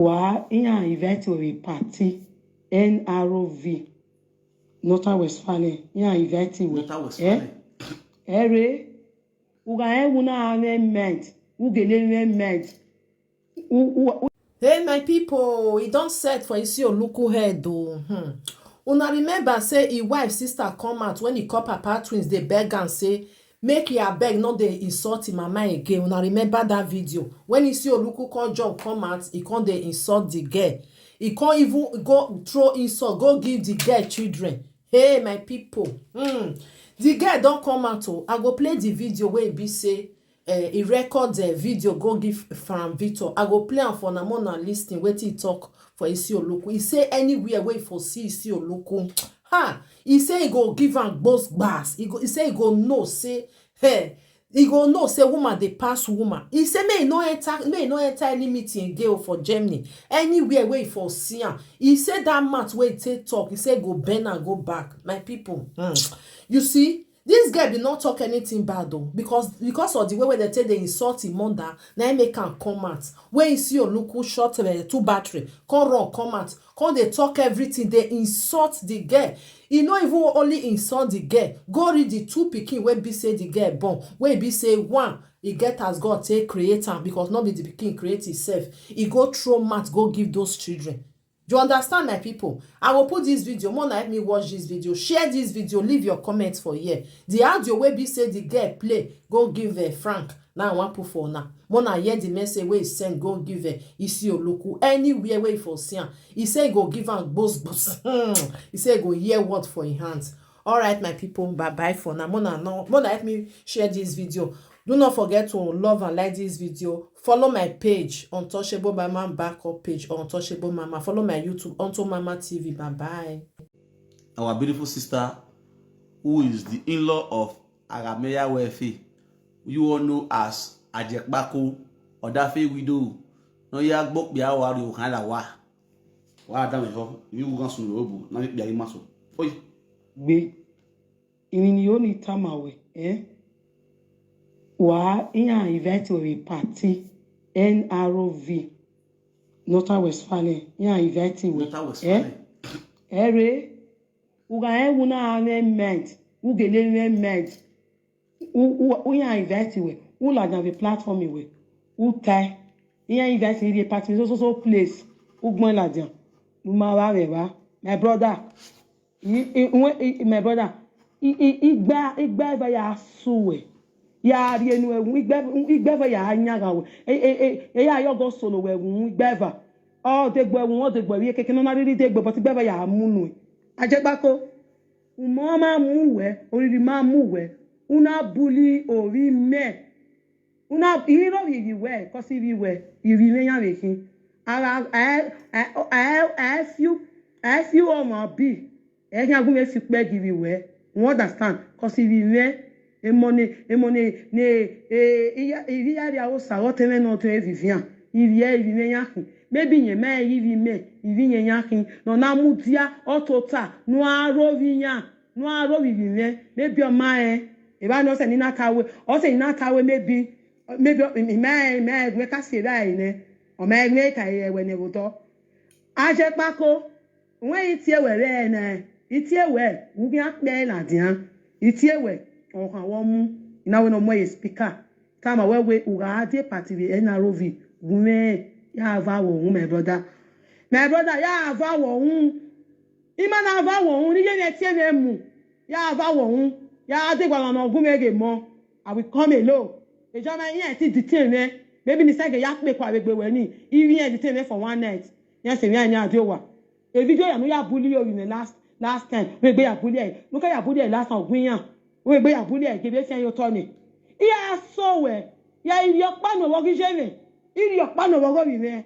Wa iya event we party NROV Northern Westphalia. Iya event we. Northern Westphalia. Ere uga una amendment. Ugele amendment. Hey my people, he don't set for Isioluk head though. Una remember say his wife sister come out when he call papa twins they beg and say make ya beg not dey insult him mama again. Una remember that video when Isioluk call job come out, he can't dey insult the girl. He can't even go throw insult, go give the girl children. Hey my people, the girl don't come out. Oh, I go play the video where he be say he record the video go give from Victor. I go play am for na more na listening wetin he talk for Isioluk. He say anywhere where he for see Isioluk, he say he go give am both gbas. He say he go know say hey, he go know say woman dey pass woman. He say may he no enter any meeting again for Germany. Anywhere where he for see am. He say that mat wey he take talk, he say go bend and go back. My people, you see, this guy did not talk anything bad though, because of the way they take the insult him mother, now he make am come out. When you see your local short 2 battery, come out, they talk everything, they insult the girl. He not even only insult the girl. Go read the 2 pikin wey be say the girl born. Wey be say 1, he get as God take create am, because not be the pikin create himself. He go throw mat, go give those children. Do you understand, my people? I will put this video. More help me watch this video. Share this video. Leave your comments for here. The audio where be say the girl play, go give Frank. Now I want put for now. More hear the message where he send, go give Isioluk. Anywhere where he for see am. He say go give am boss. He say go hear word for his hands. All right, my people. Bye for now. More help me share this video. Do not forget to love and like this video. Follow my page, Untouchable Mama backup page, Untouchable Mama. Follow my YouTube, Unto Mama TV. Bye-bye. Our beautiful sister, who is the in-law of Arameya Wefe, you all know as Ajekbako, Odafe widow. No ya gbok bia wa ri o kan la wa. Wa da me ho, you go sun robu, na bia yi maso. Oy. Gbe ni o ni tamawe, Wa iya event we party NROV Northern Westphalia. Iya event we. Northern Westphalia. Ere uga una amendment. Ugele amendment. Iya event we. Ula na the platform we. Utai. Iya event we party so place. Ugbon lajan. Uma wa re wa. My brother. My brother. Igba ba ya suwe. Ya rienu ewu igbeva ya anyaga we ya yogo solo we ewu igbeva o degbo ewu o degbo wi keke no na riri degbo but igbeva ya munu ajegbako umo ma mu we oriri ma mu we una buli ori me una iro wi we ko si wi we iri me yan wekin ara I feel o ma bi e yan gun me fi pe give we you understand ko si wi me emone ne iri ya o sawo teme no to evivian iri me yakin maybe yen me iri yen yakin no na mudia otota no aro viyan no aro vivime maybe o ma e ba no se ni na kawe o se ni na kawe maybe me ka se dai ne o me ne ka e we ne boto aje pako wen itie were na itie we wu bi ape na dian itie we ọ̀kan wọ́n mú ìnáwó náà mọ́ speaker táàmà wẹ́wẹ́ ùgàdé pàtì rẹ̀ NROV gúnmẹ́ yà àváwọ̀ ọ̀hún my brother yà àváwọ̀ ọ̀hún ìmọ̀ náà àváwọ̀ ọ̀hún níyẹn ní ẹtí ẹ̀mí ẹ̀mú yà àváwọ̀ ọ̀hún yà àdégbàlà náà gúnmẹ́ gè mọ́ I will come alone ìjọba yẹn ti detain rẹ̀ bébí ní sẹ́gẹ̀ yà pé kọ́ àgbègbè wẹ̀ ní ìrìn yẹn detain rẹ̀ for 1 night yẹn sì rí àyìn àdéhùwà èvidíò yà ló yà búlí òyìn last time wọ́n gbé yà búlí ẹ̀ ló kẹ́ yà búlí ẹ̀ last time ògbìn yàn we gbe abule e gebe se yo to ni iya so we ya iri opa no wo gijere iri opa no wo go bi me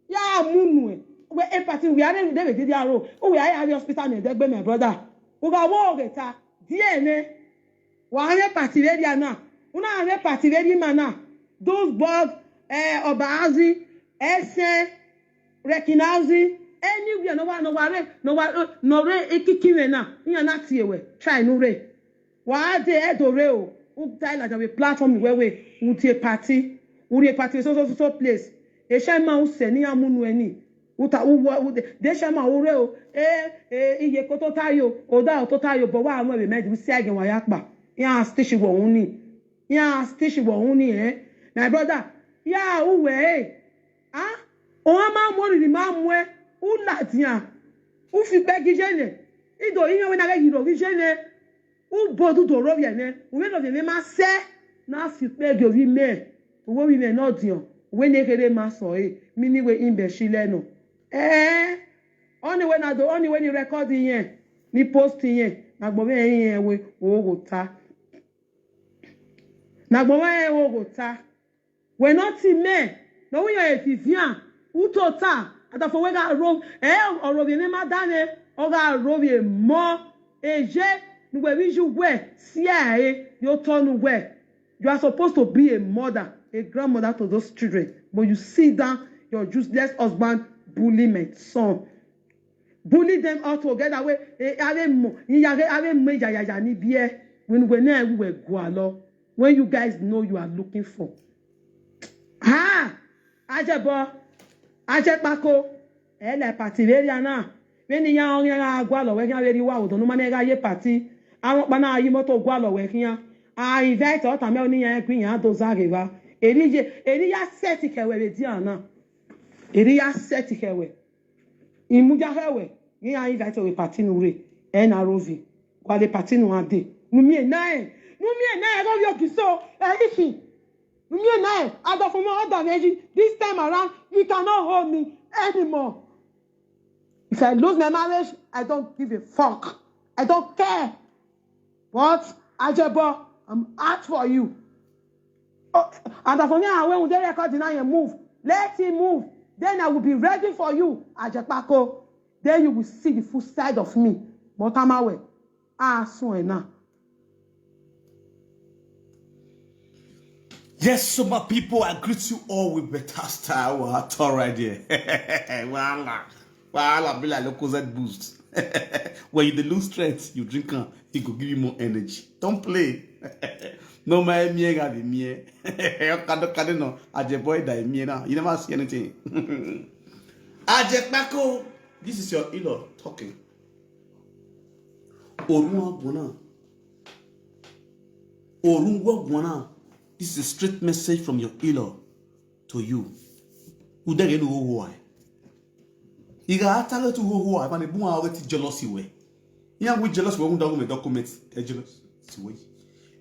ya munu we empathy we are in dey dey aro we are at hospital me dey gbe my brother we ga wo geta die ne wa re party ready na una re party ready mana those bugs obazi ese rekinazi anywhere no re ikikire na nya na tiewe try no re wa de edore o u tai like a platform where we u tie party so place Eshema useni amunu eni. Uta uwa deshema ure o. Iye koto tayo. Oda to tayo bo wa amwe be medi usi again wa yakpa. Ya stishi wo uni. Ya stishi wo uni My brother, ya uwe ah o ma mo ri ma mwe u latian. U fi begi jene. Ido yin we na ge yiro jene. U bodu do ro ye u me no de ma se na fi begi ovi me. Uwo wi me no dion. We ne kere ma so mini we imbe shileno. Only when you record yen, ni post yen, na gbo me yen we o go ta. Na gbo me o go ta. We not see me. No we are Vivian. Uto ta. Ata for we ga ro oro bi ma dane, o ga ro bi mo eje nu we wi ju we sia you turn we. You are supposed to be a mother, a grandmother to those children. But you sit down, your useless husband bully my son. Bully them all together. When you guys know you are looking for. Ajebako. Ele party veriana. When you young gualo, we can very well. Don't manage ye party. I want bana yimoto gualo working. I invite all the men in Queen Adozageva. Elia set it away, Diana. Elia set it away. In Mujahawe, you are invited to a party no way, and a rovi. While the party no one day. Mumie nine. I love you so. Anything. Mumie nine. I don't for more other energy. This time around, you cannot hold me anymore. If I lose my marriage, I don't give a fuck. I don't care. What? Ajebo, I'm out for you. Oh, and for me, when they record deny and move, let him move. Then I will be ready for you, Ajepako. Then you will see the full side of me. But I'm away. So enough. Yes, so my people, I greet you all with better style. What right there? Voila, be like local Z boost. When you lose strength, you drink it will give you more energy. Don't play. No my me ga be me. Kado no. Ajeboy die me now. You never see anything. Ajepako, this is your Inlaw talking. Orunwa bona. This is a straight message from your Inlaw to you. Udege no why. Iga atale to why man bu already jealousy way. Yeah, we jealous we won't down documents. Jealous way.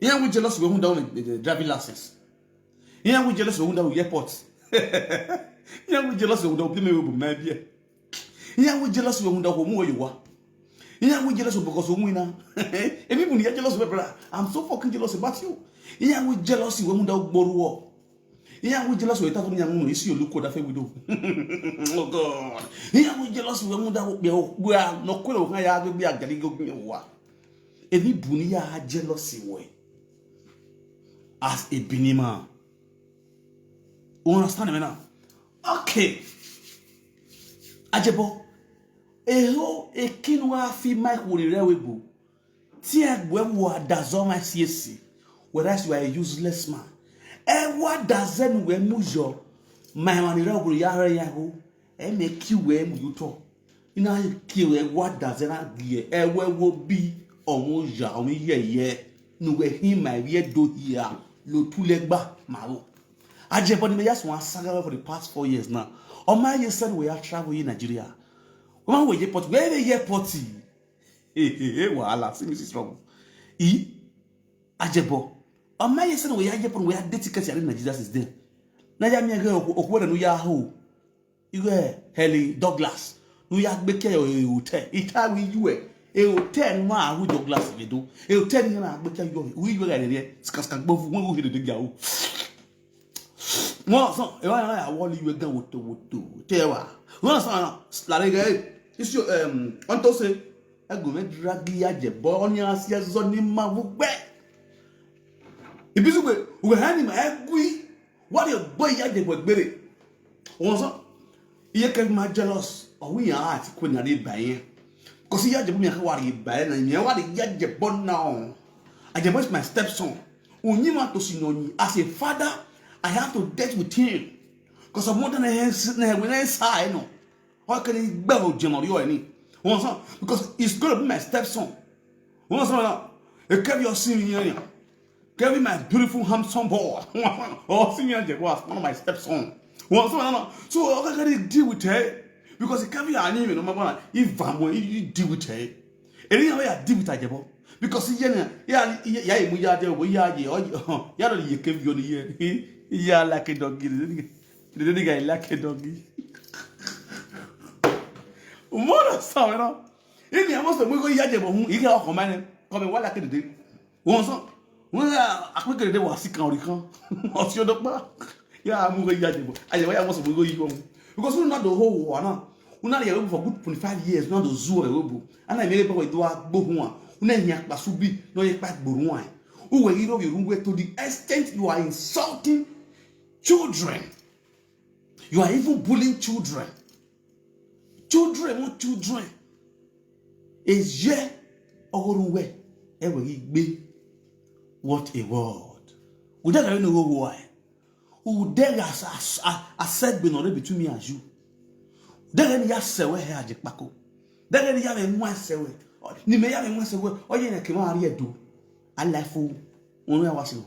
Yeah, we jealous we won't down the driving license. Yeah, we jealous we won't down airports. Yeah, we jealous we won't be maybe. Yeah, we jealous we won't down where you are. Yeah, we jealous because we win. And people are jealous, brother. I'm so fucking jealous about you. Yeah, we jealous we won't down boru. Yeah, we jealous we talking young Isioluk that we do. Oh God. Yeah, we jealous we won't down we are no cool. I have to be a galigo. Any bunia jealousy way. As a binima. You understand me now? Okay. Ajebo. Eho ekinwa fi mic wurirewebu. Ti egbe wo adazo my CSC. Whereas you are a useless man. What doesn't we mujo? My man irawo yare yago. E make you we mu to. Ina kill what doesn't agree. E we wo bi omoja omi ye. No we him my we do here. Lo tulegba maro. Ajebo me just one saga for the past 4 years now. On my you said we are traveling in Nigeria. When we airport, where the airport? Wahala, see me is wrong. Ajebo. On my son, we are airport, we are tickets in Nigeria is there. Naja me go okwere no ya ho. Iwe Heli Douglas. No ya gbeke o hotel. Ita wi you e hotel no a hu Douglas we do. E hotel ni na gbeke yo. Wi you ga there. Skaska gbofu won go hide de gawo. Mo so e wa na woli we gan woto. Tewa. Won so na larega it's your want to say I go me drag ya Ajebo oni asia zo ni ma bugbe. Ibisu gbe we hani ma egui. What your boy Ajebo gbere. Won so iye ke ma jealous o wi yan ati ko na re bayen. Ko si Ajebo mi ka wa re bayen na mi wa re Ajebo now. Ajebo is my stepson. Onyima to sinoni as a father I have to date with him. Because of more than a when I say no. How can he bevel general any? Because it's gonna be my stepson. It can be your senior. Can be my beautiful handsome boy. Or senior was one of my stepson. So how can he deal with her? Because it can be an even no matter if you deal with her. Any way I deal with her. Because he like a doggy. The nigga like a doggy. Mother son, you know. In the most of we go yajebo hu ike o command come wa like the day. Won so. Won akwekere de wa sikan ori kan. O ti odogba. Ya mu go yajebo. Aye wa ya most of we go yi won. Because we not the whole war now. We not here for good 25 years not the zoo erobo. And I mele pe we do agbo hu an. We na yan pa subi no ye pa gboru an. Who were you to the extent you are insulting children. You are even bullying children. Children. Is ye or way ever be what a word. Would that know why? Who dare us a said be not between me and you? Then ya say where I had Paco. Then ya have one say, ni may have one say, or you came out here do. I left for when I was in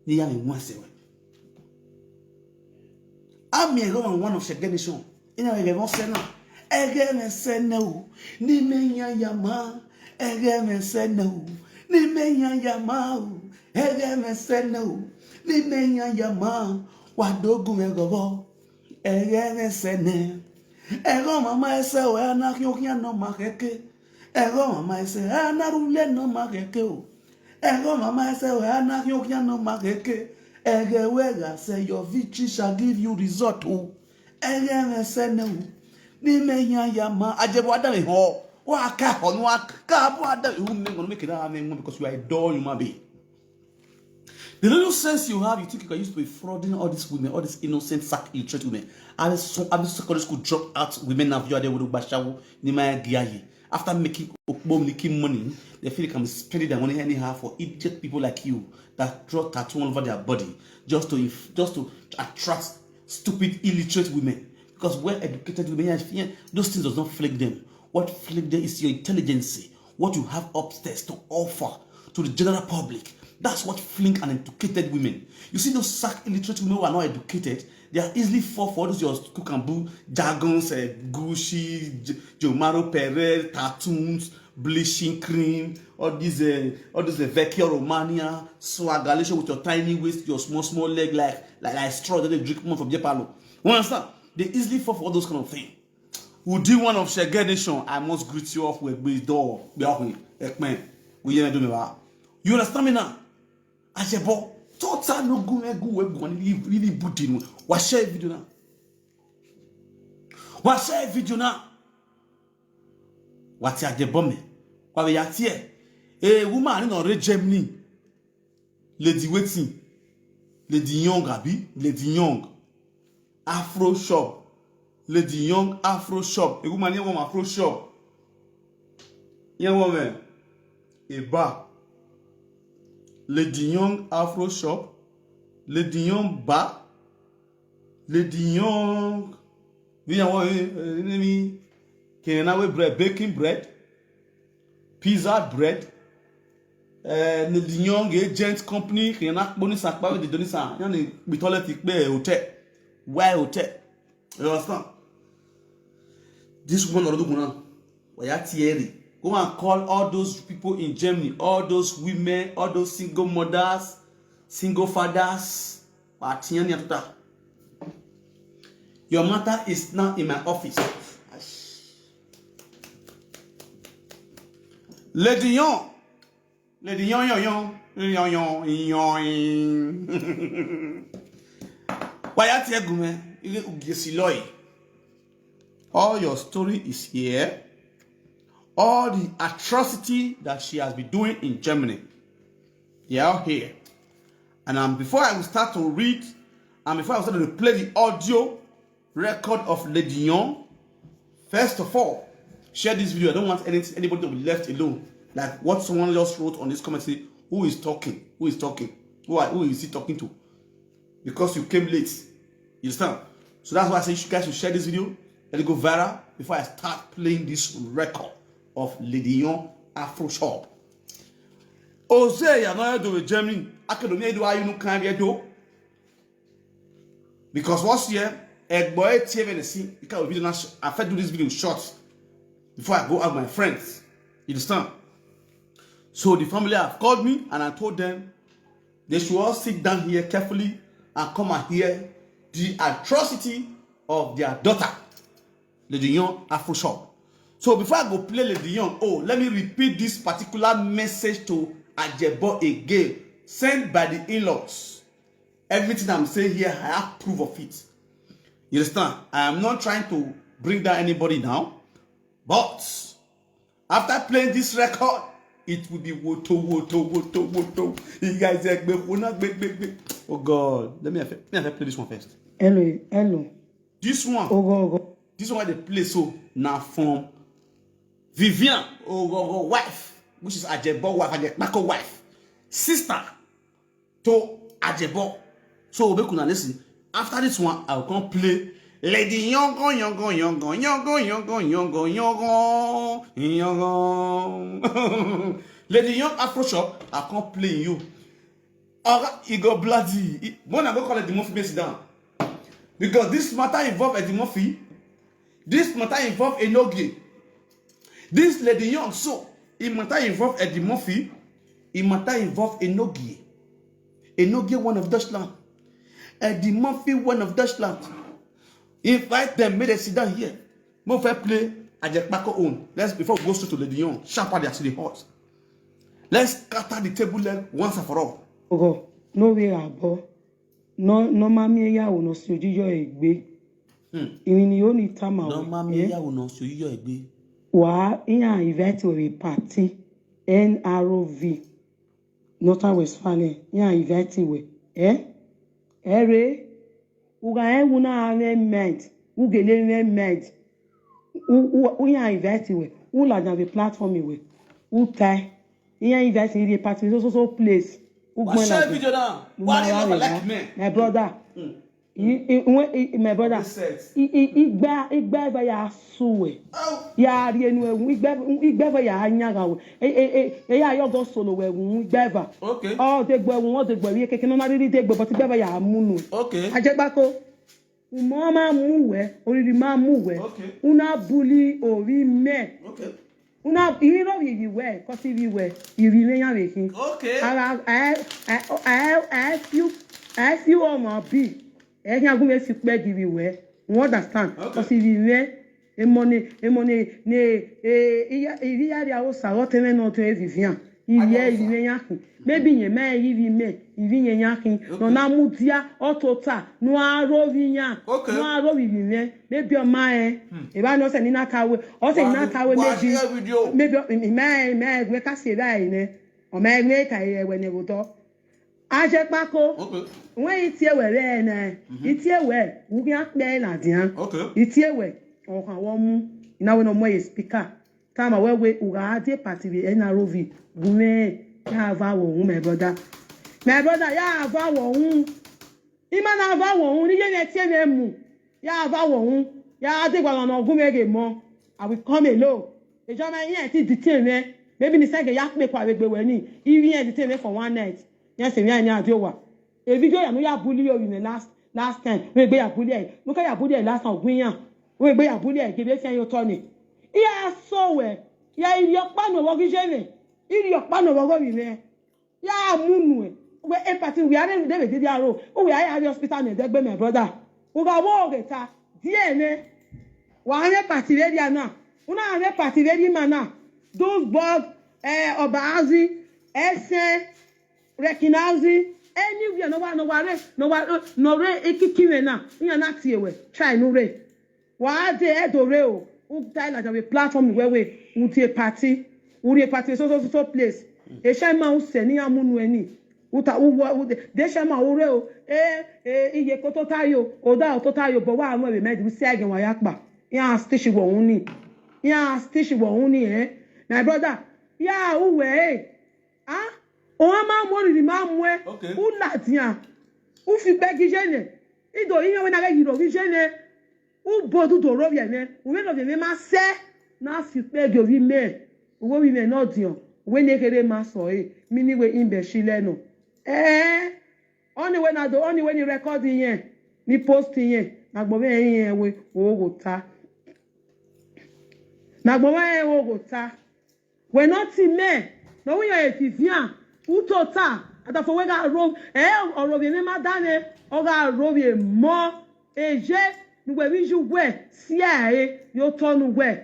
the young one say. I'm me going one of the generation. In a level senna. Again said no. Ni menya yama. Again said no. Ni menya yama. Again said no. Ni menya yama. Wadogu megogo. Again said ne. Ego mama say we anak yokia no makeke. Ego mama say anarule no makeke o. Ego mama say we anak yokia no makeke. Ege wega say your victory shall give you result o. Ege say no. Ni menya yama ajebo adame ho wa ka ho no ka bo adame hu me ngono make that because you are a dull human being. The little sense you have, you think you can use to be frauding all these women, all these innocent sack illiterate women. And so secondary school drop out women now view they would bashawo ni ma giaye. After making money, they feel they can be spending their money anyhow for idiot people like you that draw tattoo all over their body just to attract stupid illiterate women. Because well-educated women, those things does not flake them. What flake them is your intelligence, what you have upstairs to offer to the general public. That's what flink and educated women. You see those sack illiterate women who are not educated, they are easily fall for those your cook and boo jargons, Gucci, Jomaro Perez, tattoos, bleaching cream, all these Vecchia Romania, swagalation with your tiny waist, your small leg like straw that they drink more from Jepalo. You understand? They easily fall for all those kind of things. Who do one of Shege Nation? I must greet you off with this door. You understand me now? Ajebo, total no go really booty. What share video now? What share video now? What ya Ajebo me? What we are here? A woman in already Germany. Lady waiting. Lady Young Abi. Lady Young. Afro shop. Lady Young Afro shop. A woman in Afro shop. Young woman. A bar. Lady Young Afro shop. Lady Young bar. Lady Young. We are enemy. Can I bread? Baking bread. Pizza bread. Lady Young agent company. Can I bonus a power de donisa? Yani bitolet be hotel. Why hotel? You understand? This woman already gonna. Why Thierry? Go and call all those people in Germany, all those women, all those single mothers, single fathers. Your matter is now in my office. Lady Young. Lady Young. Why are you Isioluk? All your story is here. All the atrocity that she has been doing in Germany, they are here. And before I will start to read, and before I will start to play the audio record of Lady Young, first of all, share this video. I don't want anybody to be left alone. Like what someone just wrote on this comment, say, who is talking? Who is talking? Who is he talking to? Because you came late. You understand? So that's why I say you guys should share this video. Let it go viral before I start playing this record of Lady Young Afro Shop. Ose ya no do with Germany. Academy do you no can be do. Because what's here, a boy TV see because video I do this video short before I go out with my friends. You understand? So the family have called me and I told them they should all sit down here carefully and come and hear the atrocity of their daughter, Lady Young Afro Shop. So before I go play Lady Young, let me repeat this particular message to Ajebo again, sent by the in-laws. Everything I'm saying here, I have proof of it. You understand? I am not trying to bring down anybody now, but after playing this record, it will be woto. You guys are oh God, let me play this one first. Hello. This one. Oh. This one they play so now from Vivian wife, which is Ajebo wife, Ajebo wife, sister to Ajebo. So we can listen. After this one, I'll come play Lady Young. Lady Young Afro Shop, I can't play you. He got bloody. When I go call it the Murphy base down. Because this matter involve Eddie Murphy. This matter involve Enogie. This Lady Young, so it matter involve Eddie Murphy. It matter involve Enogie. Enogie, one of Dutchland. Eddie Murphy, one of Dutchland. Invite them, make them sit down here. Move fair play. Ajekpako own. Let's before we go straight to Lady Young. Sharper they actually hot. Let's scatter the table leg once and for all. Oh, no way abo. No mami ya uno si ojiyo egbe. Ìrìn ni ó ní tama. No mami ya uno si ojiyo egbe. Wa iya invite we party NROV Northern Westphalia. Iya invite we. Ere uga wuna amendment. Ugele amendment. Iya invite we. Ula na the platform we. Utai. Iya invite in the party so place. Share video now. Why do you never like me? My brother. My brother. Igba ya suwe. Ya ri enu ewu igba ya anyaga we. Ya yo go solo we ewu igba. Okay. Oh te gbo ewu won te gbo ri keke no na ri te gbo but igba ya munu. Okay. Ajegbako. Umo ma mu we, oriri ma mu we. Okay. Una bully ori me. Okay. Una hero we we, cause we we. You remain making. Okay. I feel on my be. I can go make you play give you we. You understand? Cause we we money ne iya dia o sa rote me no to Vivian. Iye yakin. Maybe ye me yivi me, yivi yakin. No na mudia otota no aro vinya. No aro vivi me. Maybe o ma e ba no se ni na kawe. O se ni na kawe maybe me we ka se dai ne. O me ka ye we ne goto. Ajepako. When itie we re na. Itie we wu ya pe na dian. Itie we o kan wo mu. Ina we no mo ye speaker. Time we uga de party we NROV. Gume ya va wo my brother. My brother ya va wo ima na va wo ni ye tie me mu. Ya va wo ya de gwa na gume ge mo. I will come alone. E jo ma yen ti detain me. Maybe ni say ya pe kwa gbegbe we ni. Even yen detain me for one night. Yes se mi anya adowa. E video ya no ya bully you in the last time. We gbe ya bully e. No ka ya bully e last time gun yan. We gbe ya bully e ke be fi yo to ni. Ya so we. Ya iri opa no wo gije me. Iri opa no wo go mi me. Ya munu e. We empathy we are dey dey aro. O we are hospital me dey gbe my brother. O ga wo geta. Die ne. Wa anya party ready na. Una anya party ready mana. Those bugs Obazi, Ese, Rekinazi, anywhere no re ekikime na. Nya na tie we. Try no re. Wa de edore o. Who die like a platform where we would party so place. A shama who send ya munweni. Uta de shama oreo iye kototayo oda ototayo but wa we made we say again wa yakpa. Ya stishi wo uni. My brother, ya uwe o ma mo ri ma mu e u latian. U fi begije ne. ido yin we na ga yiro vi jene u bodu do ro ne u me no de ma se na fi pe go vi me wo vi me no dion we ne kere ma so mi ni we imbe shile no only when I do only when you record yen ni post yen na gbo me yen we o go ta na gbo me o go ta we not me no we are tifian u to ta ata fo we ga ro oro bi me ma dane o ga ro bi mo eje nu we wi ju we si yo turn we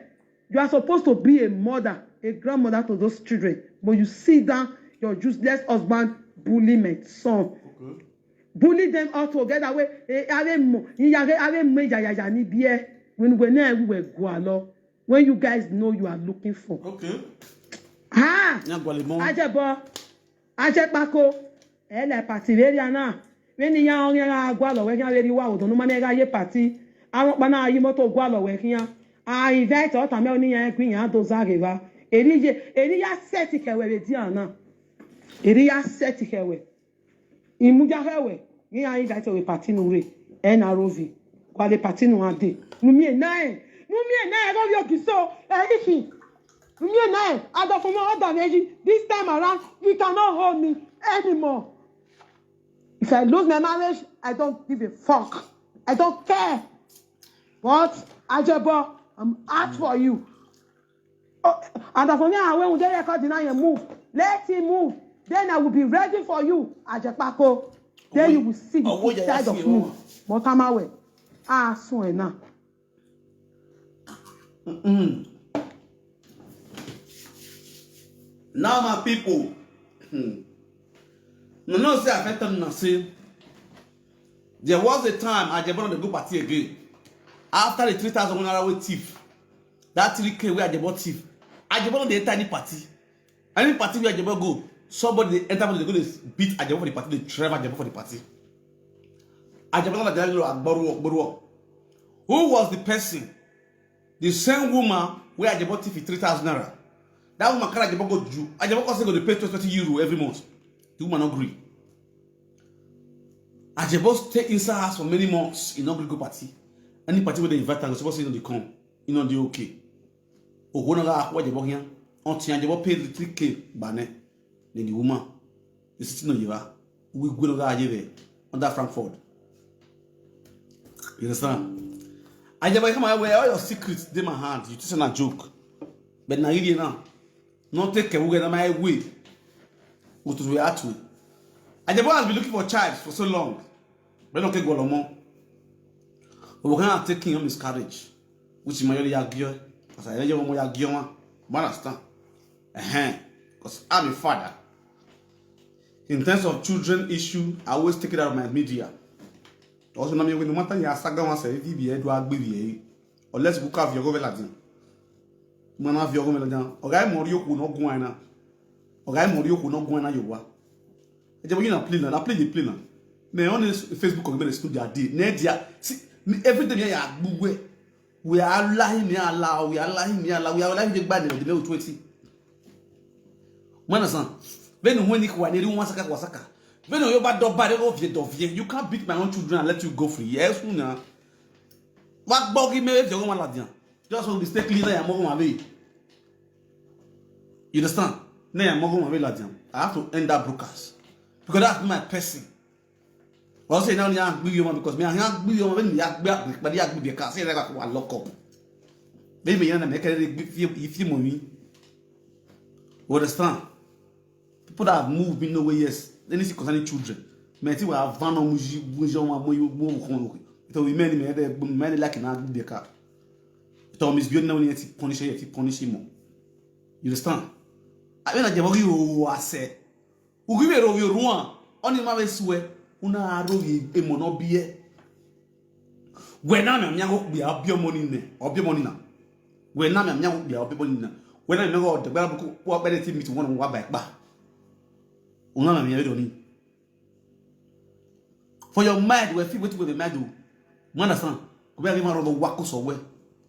you are supposed to be a mother, a grandmother to those children, but you sit down your useless husband bully my son. Okay. Bully them all together. When you guys know you are looking for. Okay. Ajebako. Elle parti na. When you are on gwalo we can very well. Don't man ye party. I want bana yi moto gwalo we here. I invite all time oni yan queen yan to zageva. Eri ya set kewe we di ana. Eri ya set kewe. Imuja hewe. Ni yan invite we party no we. NROV. Kwa le party no ade. Numi e na go yo kiso. Ifi. Numi e na I don't for more than this time around you cannot hold me anymore. If I lose my marriage, I don't give a fuck. I don't care. What? Ajabo, I'm out for you. Oh, and for me, when they record deny you move, let him move. Then I will be ready for you, Ajapako. Then you will see the side of me. But I'm away. So enough. Now, my people, no say I better not say. There was a time I just wanted to go party again. After the 3,000 naira thief, that 3K where I bought thief, I just want to enter any party. Any party where I just go, somebody enter they go to beat I just for the party, they drive I just for the party. I just want to who was the person? The same woman where I just bought thief 3,000 naira. That woman can't just go do. I just want to pay 20 euro every month. The woman not agree. I just stay inside house for many months in not go party. Any party where they invite them, supposed to they come, you know they okay. Oh, one of that what they work here, until they pay the 3K banner. Then the woman, the sitting on you we go to go under Frankfurt. You understand? I just come away all your secrets in my hand. You just a joke, but now you know, not take away my way. What to react to? I just has been looking for a child for so long, but don't take one more. But we can't take him miscarriage, which is my only argument. Because I don't want to argue, understand? Because I'm a father. In terms of children issue, I always take it out of my media. Also, no matter your saga once a year, do I be or let's book up your government. Man of your government, or I more you could not go on. Or I more you could not go on. You were. I just want to play the planner. My own Facebook community studio did. Nedia, see. Every day we are lying, we are lying the bad of the level 20. Manasan, when you wasaka. When you bad of you can't beat my own children and let you go free. Yes, now. What boggy me if you're going just for mistakenly, I am on my way. You understand? I have to end that broadcast because that's my person. Also, now you are because me and you when you are but you because say that I lock up. Maybe you make if you money. Understand? People that have moved in no way, yes. Then it's concerning children. Many will have van on you. It will be many like in a car. It will be no need punish him. You understand? I mean, I give you a say. Who give you one on the swear. Una arogi emono biye. When I'm young, we are your money or your money now. When I'm young, we are your money now. When I know the Bible, what benefit me to one back. Una me for your mind, we're fit with the mad. Understand? We are going to walk us away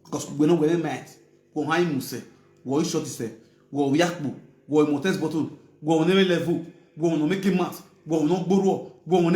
because we know we're mad. Go high muse, go short say, go yakbu, go motes bottle, go on every level, go on make him mat, go on no borrow. Go on,